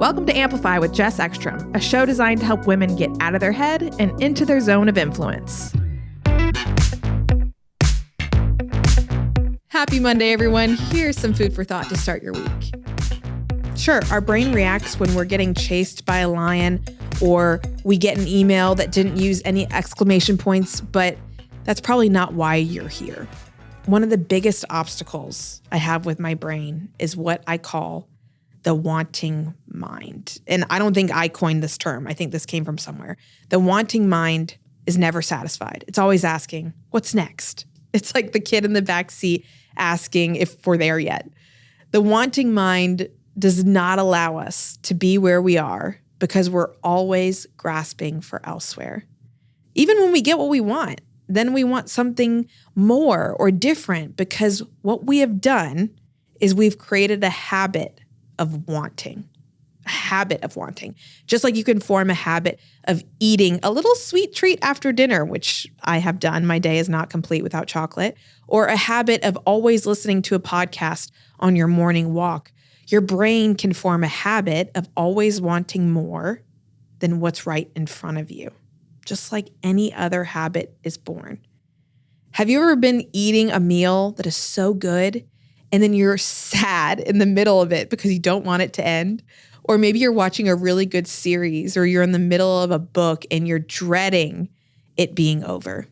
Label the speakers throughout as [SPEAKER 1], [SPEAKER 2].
[SPEAKER 1] Welcome to Amplify with Jess Ekstrom, a show designed to help women get out of their head and into their zone of influence. Happy Monday, everyone. Here's some food for thought to start your week. Sure, our brain reacts when we're getting chased by a lion or we get an email that didn't use any exclamation points, but that's probably not why you're here. One of the biggest obstacles I have with my brain is what I call the wanting mind. And I don't think I coined this term. I think this came from somewhere. The wanting mind is never satisfied. It's always asking, what's next? It's like the kid in the back seat asking if we're there yet. The wanting mind does not allow us to be where we are because we're always grasping for elsewhere. Even when we get what we want, then we want something more or different because what we have done is we've created a habit of wanting. Just like you can form a habit of eating a little sweet treat after dinner, which I have done. My day is not complete without chocolate. Or a habit of always listening to a podcast on your morning walk. Your brain can form a habit of always wanting more than what's right in front of you, just like any other habit is born. Have you ever been eating a meal that is so good and then you're sad in the middle of it because you don't want it to end? Or maybe you're watching a really good series or you're in the middle of a book and you're dreading it being over.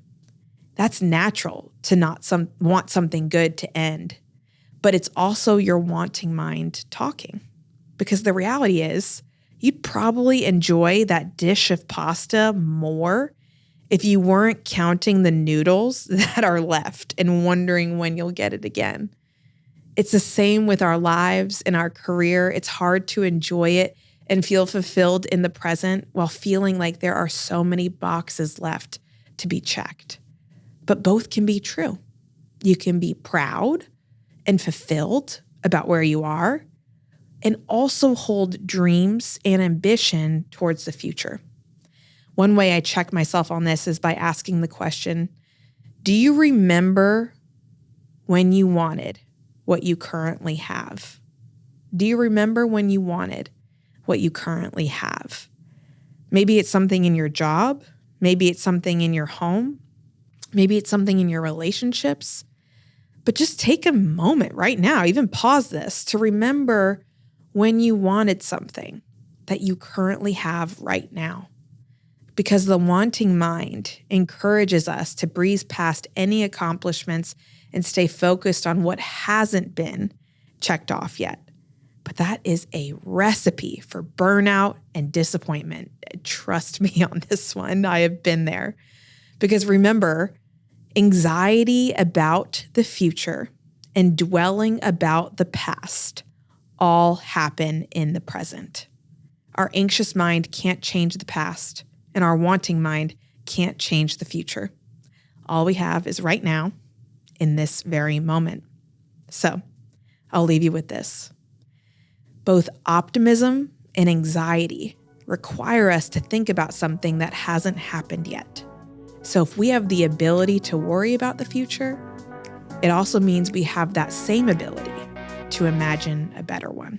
[SPEAKER 1] That's natural to not want something good to end. But it's also your wanting mind talking. Because the reality is, you'd probably enjoy that dish of pasta more if you weren't counting the noodles that are left and wondering when you'll get it again. It's the same with our lives and our career. It's hard to enjoy it and feel fulfilled in the present while feeling like there are so many boxes left to be checked. But both can be true. You can be proud and fulfilled about where you are and also hold dreams and ambition towards the future. One way I check myself on this is by asking the question, do you remember when you wanted what you currently have? Do you remember when you wanted what you currently have? Maybe it's something in your job. Maybe it's something in your home. Maybe it's something in your relationships. But just take a moment right now, even pause this, to remember when you wanted something that you currently have right now. Because the wanting mind encourages us to breeze past any accomplishments and stay focused on what hasn't been checked off yet. But that is a recipe for burnout and disappointment. Trust me on this one. I have been there. Because remember, anxiety about the future and dwelling about the past all happen in the present. Our anxious mind can't change the past, and our wanting mind can't change the future. All we have is right now, in this very moment. So I'll leave you with this. Both optimism and anxiety require us to think about something that hasn't happened yet. So if we have the ability to worry about the future, it also means we have that same ability to imagine a better one.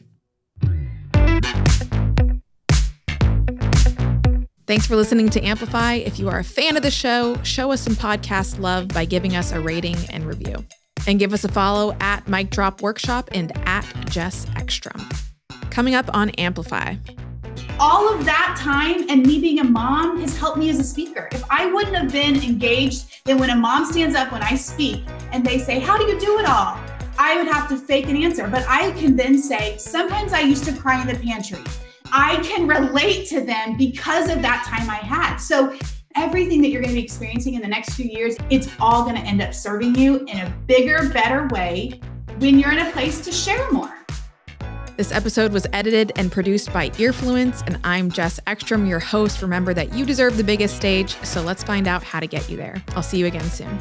[SPEAKER 1] Thanks for listening to Amplify. If you are a fan of the show, show us some podcast love by giving us a rating and review. And give us a follow at Mic Drop Workshop and at Jess Ekstrom. Coming up on Amplify.
[SPEAKER 2] All of that time and me being a mom has helped me as a speaker. If I wouldn't have been engaged, then when a mom stands up when I speak and they say, how do you do it all? I would have to fake an answer. But I can then say, sometimes I used to cry in the pantry. I can relate to them because of that time I had. So everything that you're going to be experiencing in the next few years, it's all going to end up serving you in a bigger, better way when you're in a place to share more.
[SPEAKER 1] This episode was edited and produced by Earfluence, and I'm Jess Ekstrom, your host. Remember that you deserve the biggest stage, so let's find out how to get you there. I'll see you again soon.